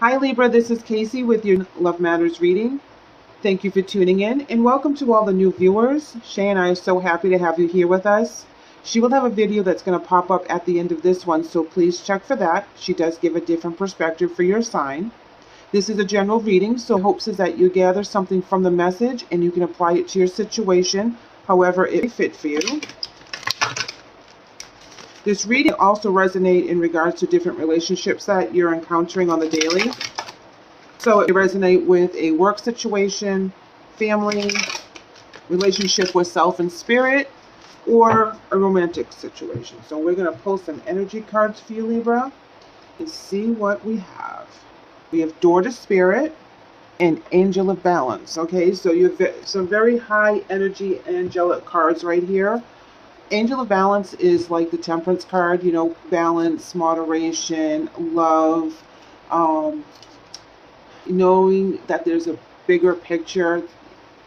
Hi Libra, this is Casey with your Love Matters reading. Thank you for tuning in and welcome to all the new viewers. Shay and I are so happy to have you here with us. She will have a video that's going to pop up at the end of this one, so please check for that. She does give a different perspective for your sign. This is a general reading, so hopes is that you gather something from the message and you can apply it to your situation, however it may fit for you. This reading also resonates in regards to different relationships that you're encountering on the daily. So it resonate with a work situation, family, relationship with self and spirit, or a romantic situation. So we're going to pull some energy cards for you, Libra, and see what we have. We have Door to Spirit and Angel of Balance. Okay, so you have some very high energy angelic cards right here. Angel of Balance is like the Temperance card, you know, balance, moderation, love, knowing that there's a bigger picture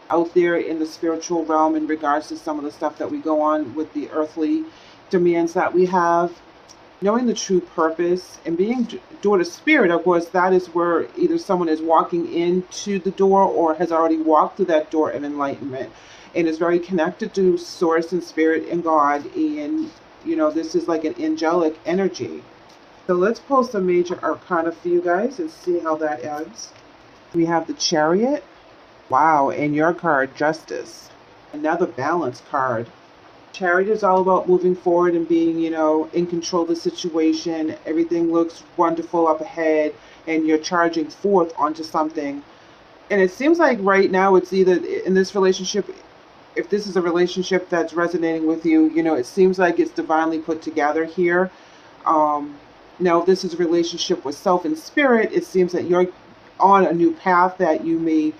out there in the spiritual realm in regards to some of the stuff that we go on with the earthly demands that we have. Knowing the true purpose and being door to spirit, of course, that is where either someone is walking into the door or has already walked through that door of enlightenment and is very connected to source and spirit and God. And, you know, this is like an angelic energy. So let's pull some major arcana for you guys and see how that ends. We have the Chariot. Wow, and your card, Justice. Another Balance card. Chariot is all about moving forward and being, you know, in control of the situation. Everything looks wonderful up ahead and you're charging forth onto something. And it seems like right now it's either in this relationship, if this is a relationship that's resonating with you, you know, it seems like it's divinely put together here. Now, if this is a relationship with self and spirit, it seems that you're on a new path that you may,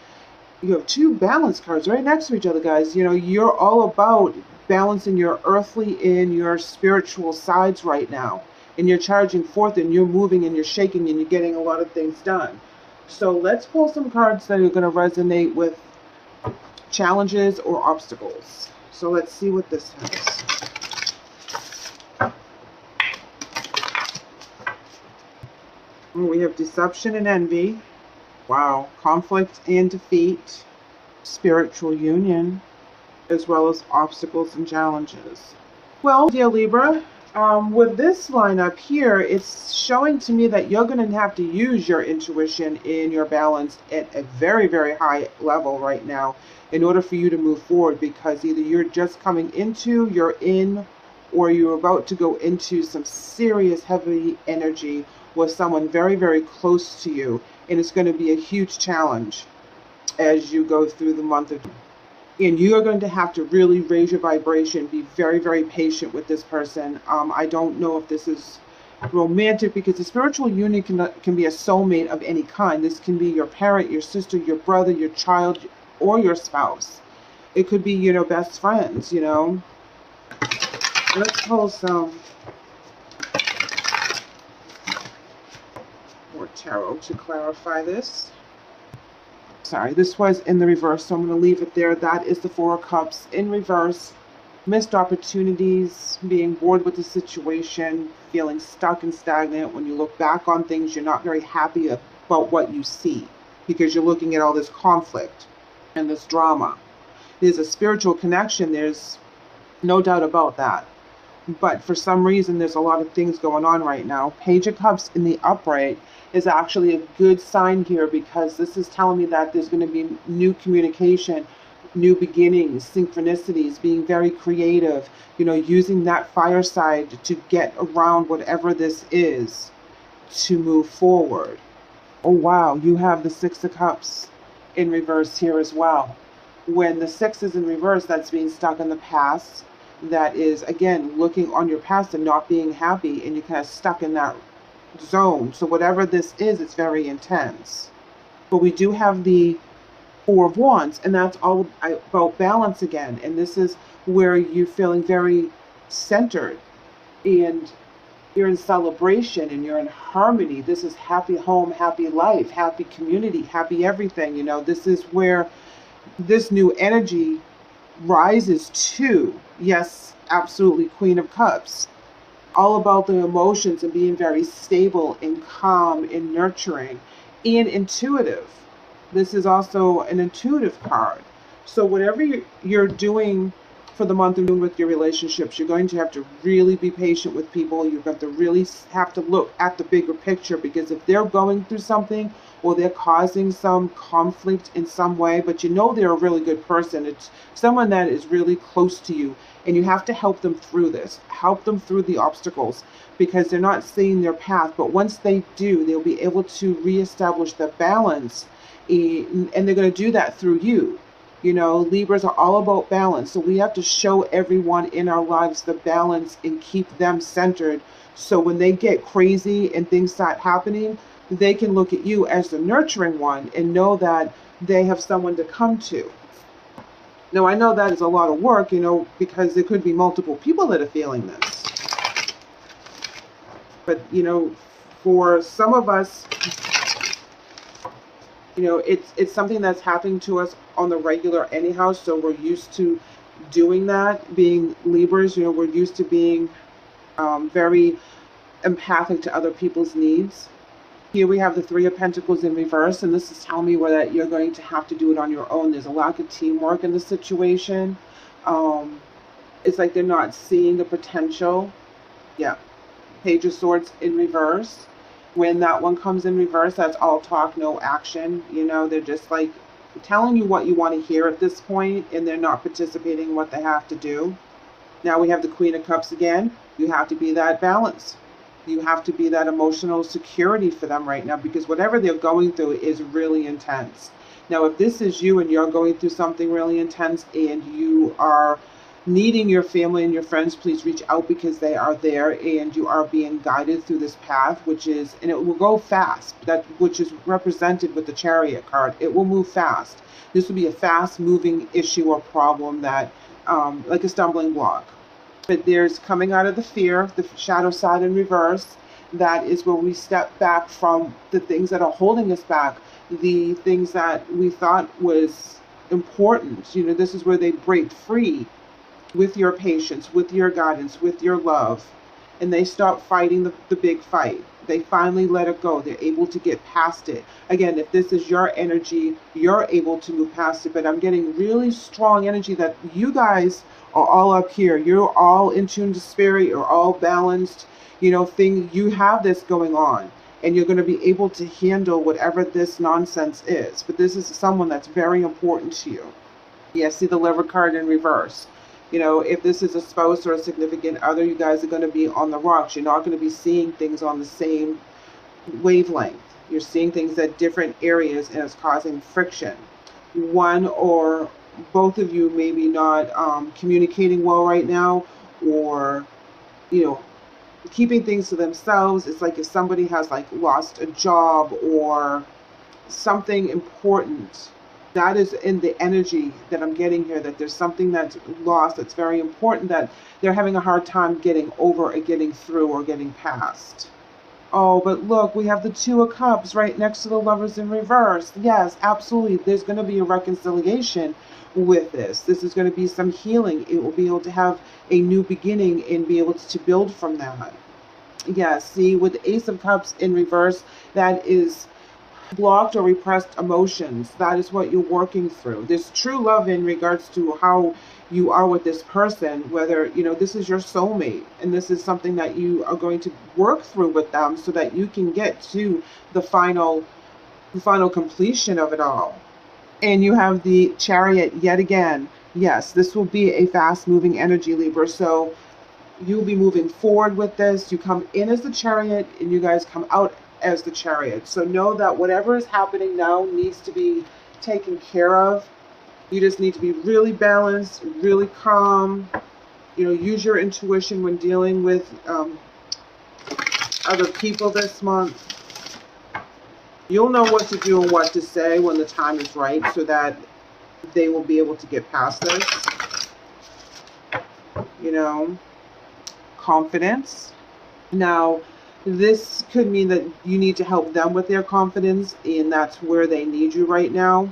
you have two balance cards right next to each other, guys. You know, you're all about balancing your earthly and your spiritual sides right now. And you're charging forth and you're moving and you're shaking and you're getting a lot of things done. So let's pull some cards that are going to resonate with challenges or obstacles. So let's see what this has. We have Deception and Envy. Wow. Conflict and Defeat. Spiritual Union. As well as obstacles and challenges. Well, dear Libra, with this line up here, it's showing to me that you're going to have to use your intuition in your balance at a very, very high level right now in order for you to move forward, because either you're just coming into, you're in, or you're about to go into some serious heavy energy with someone very, very close to you. And it's going to be a huge challenge as you go through the month of June. And you are going to have to really raise your vibration, be very, very patient with this person. I don't know if this is romantic, because the spiritual union can be a soulmate of any kind. This can be your parent, your sister, your brother, your child, or your spouse. It could be, you know, best friends, you know. Let's pull some more tarot to clarify this. Sorry, this was in the reverse, so I'm going to leave it there. That is the Four of Cups in reverse. Missed opportunities, being bored with the situation, feeling stuck and stagnant. When you look back on things, you're not very happy about what you see because you're looking at all this conflict and this drama. There's a spiritual connection. There's no doubt about that. But for some reason, there's a lot of things going on right now. Page of Cups in the upright is actually a good sign here, because this is telling me that there's going to be new communication, new beginnings, synchronicities, being very creative, you know, using that fire side to get around whatever this is to move forward. Oh, wow, you have the Six of Cups in reverse here as well. When the Six is in reverse, that's being stuck in the past. That is, again, looking on your past and not being happy, and you're kind of stuck in that zone. So whatever this is, it's very intense. But we do have the Four of Wands, and that's all about balance again. And this is where you're feeling very centered, and you're in celebration, and you're in harmony. This is happy home, happy life, happy community, happy everything. You know, this is where this new energy rises to. Yes, absolutely, Queen of Cups. all about the emotions and being very stable and calm and nurturing and intuitive. This is also an intuitive card. So whatever you're doing for the month of June with your relationships, you're going to have to really be patient with people. You're going to really have to look at the bigger picture, because if they're going through something or they're causing some conflict in some way, but you know they're a really good person, it's someone that is really close to you, and you have to help them through this, help them through the obstacles, because they're not seeing their path. But once they do, they'll be able to reestablish the balance, and they're going to do that through you. You know, Libras are all about balance. So we have to show everyone in our lives the balance and keep them centered. So when they get crazy and things start happening, they can look at you as the nurturing one and know that they have someone to come to. Now, I know that is a lot of work, you know, because there could be multiple people that are feeling this. But, you know, for some of us, you know, it's something that's happening to us on the regular anyhow, so we're used to doing that. Being Libras, you know, we're used to being very empathic to other people's needs. Here we have the Three of Pentacles in reverse, and this is telling me that you're going to have to do it on your own. There's a lack of teamwork in the situation. It's like they're not seeing the potential. Yeah. Page of Swords in reverse. When that one comes in reverse, that's all talk, no action. You know, they're just like telling you what you want to hear at this point, and they're not participating in what they have to do. Now we have the Queen of Cups again. You have to be that balance. You have to be that emotional security for them right now, because whatever they're going through is really intense. Now, if this is you and you're going through something really intense and you are needing your family and your friends, please reach out, because they are there and you are being guided through this path, which is, and it will go fast, which is represented with the Chariot card. It will move fast. This will be a fast moving issue or problem that, like a stumbling block. But there's coming out of the fear, the shadow side in reverse. That is where we step back from the things that are holding us back, the things that we thought was important. You know, this is where they break free with your patience, with your guidance, with your love, and they stop fighting the big fight. They finally let it go. They're able to get past it. Again, if this is your energy, you're able to move past it, but I'm getting really strong energy that you guys are all up here. You're all in tune to spirit. You're all balanced. You know, you have this going on, and you're going to be able to handle whatever this nonsense is. But this is someone that's very important to you. Yeah, see the Lover card in reverse. You know, if this is a spouse or a significant other, you guys are going to be on the rocks. You're not going to be seeing things on the same wavelength. You're seeing things at different areas, and it's causing friction. One or both of you maybe not communicating well right now, or, you know, keeping things to themselves. It's like if somebody has like lost a job or something important. That is in the energy that I'm getting here, that there's something that's lost that's very important that they're having a hard time getting over or getting through or getting past. Oh, but look, we have the Two of Cups right next to the Lovers in reverse. Yes, absolutely. There's going to be a reconciliation with this. This is going to be some healing. It will be able to have a new beginning and be able to build from that. Yes, see, with the Ace of Cups in reverse, that is blocked or repressed emotions. That is what you're working through. There's true love in regards to how you are with this person, whether, you know, this is your soulmate, and this is something that you are going to work through with them so that you can get to the final completion of it all. And you have the Chariot yet again. Yes, this will be a fast moving energy, Libra. So you'll be moving forward with this. You come in as the Chariot and you guys come out as the Chariot. So know that whatever is happening now needs to be taken care of. You just need to be really balanced, really calm. You know, use your intuition when dealing with other people this month. You'll know what to do and what to say when the time is right, so that they will be able to get past this. You know, confidence. Now, this could mean that you need to help them with their confidence, and that's where they need you right now.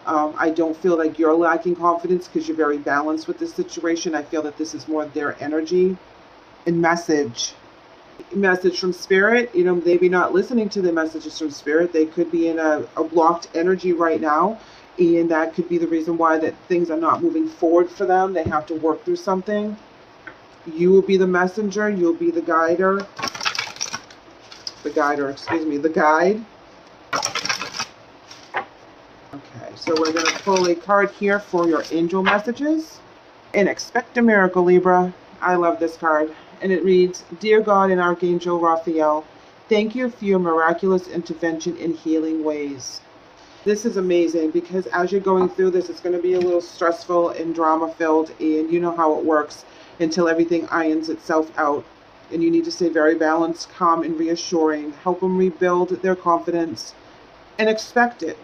I don't feel like you're lacking confidence because you're very balanced with this situation. I feel that this is more their energy and message. message from spirit. You know, maybe not listening to the messages from spirit. They could be in a blocked energy right now, and that could be the reason why that things are not moving forward for them. They have to work through something. You will be the messenger. You'll be the guider. The guide. Okay, so we're going to pull a card here for your angel messages. And expect a miracle, Libra. I love this card. And it reads, Dear God and Archangel Raphael, thank you for your miraculous intervention in healing ways. This is amazing because as you're going through this, it's going to be a little stressful and drama-filled, and you know how it works until everything irons itself out. And you need to stay very balanced, calm, and reassuring. Help them rebuild their confidence and expect it.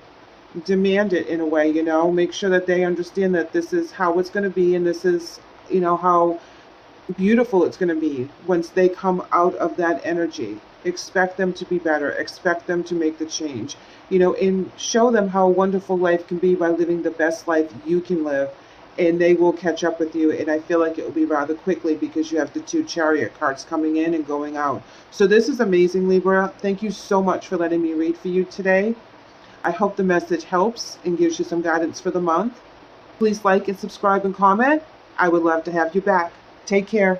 Demand it in a way, you know, make sure that they understand that this is how it's going to be, and this is, you know, how beautiful it's going to be once they come out of that energy. Expect them to be better, expect them to make the change, you know, and show them how wonderful life can be by living the best life you can live, and they will catch up with you. And I feel like it will be rather quickly because you have the 2 Chariot cards coming in and going out. So this is amazing, Libra. Thank you so much for letting me read for you today. I hope the message helps and gives you some guidance for the month. Please like and subscribe and comment. I would love to have you back. Take care.